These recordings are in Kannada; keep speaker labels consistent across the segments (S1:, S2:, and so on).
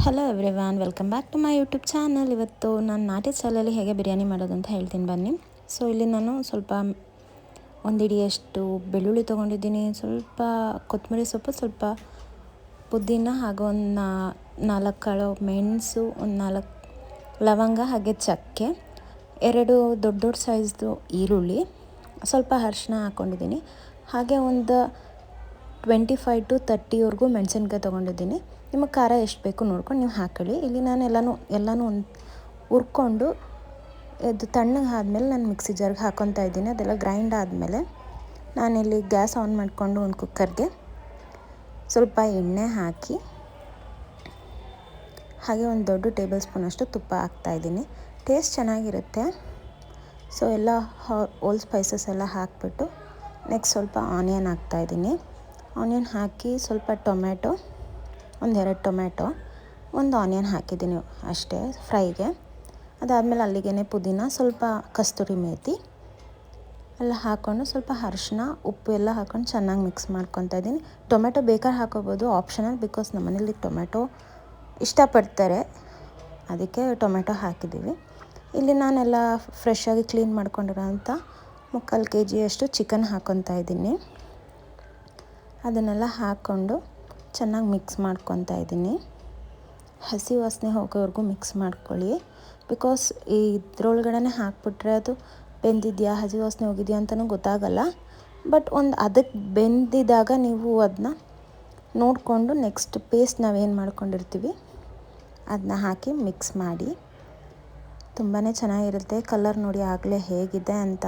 S1: Hello everyone, welcome back to my YouTube channel. ಇವತ್ತು ನಾನು ನಾಟಿ ಸ್ಟೈಲಲ್ಲಿ ಹೇಗೆ ಬಿರಿಯಾನಿ ಮಾಡೋದು ಅಂತ ಹೇಳ್ತೀನಿ ಬನ್ನಿ. ಸೊ ಇಲ್ಲಿ ನಾನು ಸ್ವಲ್ಪ ಒಂದು ಹಿಡಿಯಷ್ಟು ಬೆಳ್ಳುಳ್ಳಿ ತೊಗೊಂಡಿದ್ದೀನಿ, ಸ್ವಲ್ಪ ಕೊತ್ತಂಬರಿ ಸೊಪ್ಪು, ಸ್ವಲ್ಪ ಪುದೀನ, ಹಾಗೂ ಒಂದು 4 ಕಾಳು ಮೆಣಸು, ಒಂದು 4 ಲವಂಗ, ಹಾಗೆ ಚಕ್ಕೆ, 2 ದೊಡ್ಡ ದೊಡ್ಡ ಸೈಜ್ದು ಈರುಳ್ಳಿ, ಸ್ವಲ್ಪ ಅರಿಶಿನ ಹಾಕ್ಕೊಂಡಿದ್ದೀನಿ. ಹಾಗೆ ಒಂದು 25 to 30ವರೆಗೂ ಮೆಣಸಿನ್ಕಾಯಿ ತೊಗೊಂಡಿದ್ದೀನಿ. ನಿಮಗೆ ಖಾರ ಎಷ್ಟು ಬೇಕು ನೋಡ್ಕೊಂಡು ನೀವು ಹಾಕೊಳ್ಳಿ. ಇಲ್ಲಿ ನಾನು ಎಲ್ಲನೂ ಹುರ್ಕೊಂಡು ಇದು ತಣ್ಣಗೆ ಆದಮೇಲೆ ನಾನು ಮಿಕ್ಸಿ ಜಾರ್ಗೆ ಹಾಕ್ಕೊತಾ ಇದ್ದೀನಿ. ಅದೆಲ್ಲ ಗ್ರೈಂಡ್ ಆದಮೇಲೆ ನಾನಿಲ್ಲಿ ಗ್ಯಾಸ್ ಆನ್ ಮಾಡಿಕೊಂಡು ಒಂದು ಕುಕ್ಕರ್ಗೆ ಸ್ವಲ್ಪ ಎಣ್ಣೆ ಹಾಕಿ, ಹಾಗೆ ಒಂದು ದೊಡ್ಡ ಟೇಬಲ್ ಸ್ಪೂನಷ್ಟು ತುಪ್ಪ ಹಾಕ್ತಾಯಿದ್ದೀನಿ. ಟೇಸ್ಟ್ ಚೆನ್ನಾಗಿರುತ್ತೆ. ಸೊ ಎಲ್ಲ ಹೋಲ್ ಸ್ಪೈಸಸ್ ಎಲ್ಲ ಹಾಕಿಬಿಟ್ಟು ನೆಕ್ಸ್ಟ್ ಸ್ವಲ್ಪ ಆನಿಯನ್ ಹಾಕ್ತಾಯಿದ್ದೀನಿ. ಆನಿಯನ್ ಹಾಕಿ ಸ್ವಲ್ಪ ಟೊಮೆಟೊ, 2 ಟೊಮೆಟೊ, 1 ಆನಿಯನ್ ಹಾಕಿದ್ದೀನಿ ಅಷ್ಟೇ ಫ್ರೈಗೆ. ಅದಾದಮೇಲೆ ಅಲ್ಲಿಗೆ ಪುದೀನ, ಸ್ವಲ್ಪ ಕಸ್ತೂರಿ ಮೇಥಿ ಎಲ್ಲ ಹಾಕ್ಕೊಂಡು ಸ್ವಲ್ಪ ಅರಿಶಿನ, ಉಪ್ಪು ಎಲ್ಲ ಹಾಕ್ಕೊಂಡು ಚೆನ್ನಾಗಿ ಮಿಕ್ಸ್ ಮಾಡ್ಕೊತಾ ಇದ್ದೀನಿ. ಟೊಮೆಟೊ ಬೇಕಾದ್ರೆ ಹಾಕೋಬೋದು, ಆಪ್ಷನಲ್, ಬಿಕಾಸ್ ನಮ್ಮ ಮನೇಲಿ ಟೊಮೆಟೊ ಇಷ್ಟಪಡ್ತಾರೆ, ಅದಕ್ಕೆ ಟೊಮೆಟೊ ಹಾಕಿದ್ದೀವಿ. ಇಲ್ಲಿ ನಾನೆಲ್ಲ ಫ್ರೆಶ್ಶಾಗಿ ಕ್ಲೀನ್ ಮಾಡ್ಕೊಂಡಿರೋಂಥ 3/4 kg ಚಿಕನ್ ಹಾಕ್ಕೊತಾ ಇದ್ದೀನಿ. ಅದನ್ನೆಲ್ಲ ಹಾಕ್ಕೊಂಡು ಚೆನ್ನಾಗಿ ಮಿಕ್ಸ್ ಮಾಡ್ಕೊತಾ ಇದ್ದೀನಿ. ಹಸಿ ವಾಸನೆ ಹೋಗೋವರೆಗೂ ಮಿಕ್ಸ್ ಮಾಡ್ಕೊಳ್ಳಿ, ಬಿಕಾಸ್ ಇದ್ರೊಳಗಡೆ ಹಾಕ್ಬಿಟ್ರೆ ಅದು ಬೆಂದಿದೆಯಾ, ಹಸಿ ವಾಸನೆ ಹೋಗಿದೆಯಾ ಅಂತಲೂ ಗೊತ್ತಾಗಲ್ಲ. ಬಟ್ ಅದಕ್ಕೆ ಬೆಂದಿದಾಗ ನೀವು ಅದನ್ನ ನೋಡಿಕೊಂಡು ನೆಕ್ಸ್ಟ್ ಪೇಸ್ಟ್ ನಾವೇನು ಮಾಡ್ಕೊಂಡಿರ್ತೀವಿ ಅದನ್ನ ಹಾಕಿ ಮಿಕ್ಸ್ ಮಾಡಿ. ತುಂಬಾ ಚೆನ್ನಾಗಿರುತ್ತೆ. ಕಲರ್ ನೋಡಿ ಆಗಲೇ ಹೇಗಿದೆ ಅಂತ.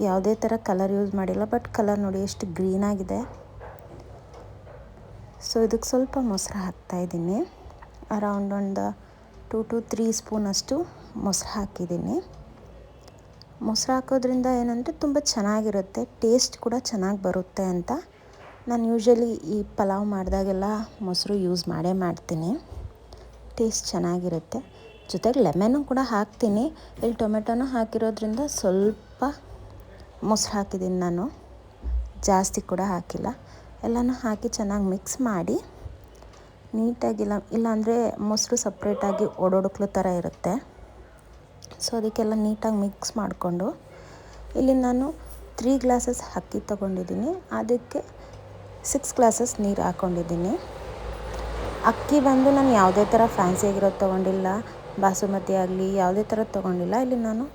S1: ಯಾವುದೇ ಥರ ಕಲರ್ ಯೂಸ್ ಮಾಡಿಲ್ಲ, ಬಟ್ ಕಲರ್ ನೋಡಿ ಎಷ್ಟು ಗ್ರೀನಾಗಿದೆ. ಸೊ ಇದಕ್ಕೆ ಸ್ವಲ್ಪ ಮೊಸರು ಹಾಕ್ತಾಯಿದ್ದೀನಿ. ಅರೌಂಡ್ ಒಂದು 2 to 3 ಸ್ಪೂನಷ್ಟು ಮೊಸರು ಹಾಕಿದ್ದೀನಿ. ಮೊಸರು ಹಾಕೋದ್ರಿಂದ ಏನಂದರೆ ತುಂಬ ಚೆನ್ನಾಗಿರುತ್ತೆ, ಟೇಸ್ಟ್ ಕೂಡ ಚೆನ್ನಾಗಿ ಬರುತ್ತೆ ಅಂತ. ನಾನು ಯೂಶ್ವಲಿ ಈ ಪಲಾವ್ ಮಾಡಿದಾಗೆಲ್ಲ ಮೊಸರು ಯೂಸ್ ಮಾಡ್ತೀನಿ. ಟೇಸ್ಟ್ ಚೆನ್ನಾಗಿರುತ್ತೆ. ಜೊತೆಗೆ ಲೆಮನ್ನು ಕೂಡ ಹಾಕ್ತೀನಿ. ಇಲ್ಲಿ ಟೊಮೆಟೊನೂ ಹಾಕಿರೋದ್ರಿಂದ ಸ್ವಲ್ಪ ಮೊಸರು ಹಾಕಿದ್ದೀನಿ ನಾನು, ಜಾಸ್ತಿ ಕೂಡ ಹಾಕಿಲ್ಲ. ಎಲ್ಲನೂ ಹಾಕಿ ಚೆನ್ನಾಗಿ ಮಿಕ್ಸ್ ಮಾಡಿ ನೀಟಾಗಿಲ್ಲ, ಇಲ್ಲಾಂದರೆ ಮೊಸರು ಸಪ್ರೇಟಾಗಿ ಒಡೊಡ್ಕ್ಲು ಥರ ಇರುತ್ತೆ. ಸೊ ಅದಕ್ಕೆಲ್ಲ ನೀಟಾಗಿ ಮಿಕ್ಸ್ ಮಾಡಿಕೊಂಡು ಇಲ್ಲಿ ನಾನು 3 ಗ್ಲಾಸಸ್ ಅಕ್ಕಿ ತೊಗೊಂಡಿದ್ದೀನಿ, ಅದಕ್ಕೆ 6 ಗ್ಲಾಸಸ್ ನೀರು ಹಾಕ್ಕೊಂಡಿದ್ದೀನಿ. ಅಕ್ಕಿ ಬಂದು ನಾನು ಯಾವುದೇ ಥರ ಫ್ಯಾನ್ಸಿಯಾಗಿರೋದು ತೊಗೊಂಡಿಲ್ಲ, ಬಾಸುಮತಿ ಆಗಲಿ ಯಾವುದೇ ಥರ ತೊಗೊಂಡಿಲ್ಲ. ಇಲ್ಲಿ ನಾನು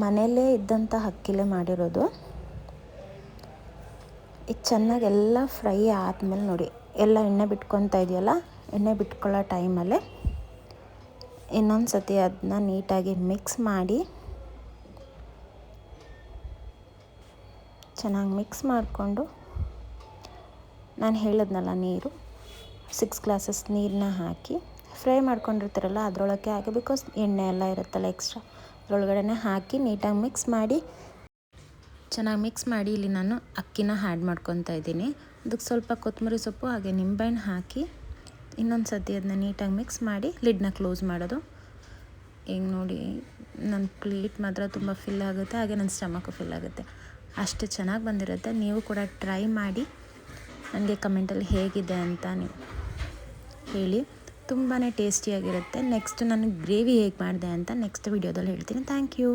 S1: ಮನೆಯಲ್ಲೇ ಇದ್ದಂಥ ಅಕ್ಕಿಲೇ ಮಾಡಿರೋದು. ಇದು ಚೆನ್ನಾಗಿ ಎಲ್ಲ ಫ್ರೈ ಆದಮೇಲೆ ನೋಡಿ ಎಲ್ಲ ಎಣ್ಣೆ ಬಿಟ್ಕೊತಾ ಇದೆಯಲ್ಲ, ಎಣ್ಣೆ ಬಿಟ್ಕೊಳ್ಳೋ ಟೈಮಲ್ಲೇ ಇನ್ನೊಂದು ಸತಿ ಅದನ್ನ ನೀಟಾಗಿ ಮಿಕ್ಸ್ ಮಾಡಿ, ಚೆನ್ನಾಗಿ ಮಿಕ್ಸ್ ಮಾಡಿಕೊಂಡು ನಾನು ಹೇಳಿದ್ನಲ್ಲ ನೀರು 6 ಗ್ಲಾಸಸ್ ನೀರನ್ನ ಹಾಕಿ ಫ್ರೈ ಮಾಡ್ಕೊಂಡಿರ್ತೀರಲ್ಲ ಅದರೊಳಗೆ ಹಾಕಿ, ಬಿಕಾಸ್ ಎಣ್ಣೆ ಎಲ್ಲ ಇರುತ್ತಲ್ಲ ಎಕ್ಸ್ಟ್ರಾ, ಅದರೊಳಗಡೆ ಹಾಕಿ ನೀಟಾಗಿ ಮಿಕ್ಸ್ ಮಾಡಿ, ಚೆನ್ನಾಗಿ ಮಿಕ್ಸ್ ಮಾಡಿ ಇಲ್ಲಿ ನಾನು ಅಕ್ಕಿನ ಆ್ಯಡ್ ಮಾಡ್ಕೊತಾ ಇದ್ದೀನಿ. ಅದಕ್ಕೆ ಸ್ವಲ್ಪ ಕೊತ್ತಂಬರಿ ಸೊಪ್ಪು ಹಾಗೆ ನಿಂಬೆಹಣ್ಣು ಹಾಕಿ ಇನ್ನೊಂದು ಸತಿ ಅದನ್ನ ನೀಟಾಗಿ ಮಿಕ್ಸ್ ಮಾಡಿ ಲಿಡ್ನ ಕ್ಲೋಸ್ ಮಾಡೋದು. ಈಗ ನೋಡಿ ನನ್ನ ಪ್ಲೇಟ್ ಮಾತ್ರ ತುಂಬ ಫಿಲ್ ಆಗುತ್ತೆ, ಹಾಗೆ ನನ್ನ ಸ್ಟಮಕ್ಕು ಫಿಲ್ ಆಗುತ್ತೆ. ಅಷ್ಟು ಚೆನ್ನಾಗಿ ಬಂದಿರುತ್ತೆ. ನೀವು ಕೂಡ ಟ್ರೈ ಮಾಡಿ ನನಗೆ ಕಮೆಂಟಲ್ಲಿ ಹೇಗಿದೆ ಅಂತ ನೀವು ಹೇಳಿ. ತುಂಬಾ ಟೇಸ್ಟಿಯಾಗಿರುತ್ತೆ. ನೆಕ್ಸ್ಟ್ ನಾನು ಗ್ರೇವಿ ಹೇಗೆ ಮಾಡಿದೆ ಅಂತ ನೆಕ್ಸ್ಟ್ ವಿಡಿಯೋದಲ್ಲಿ ಹೇಳ್ತೀನಿ. Thank you.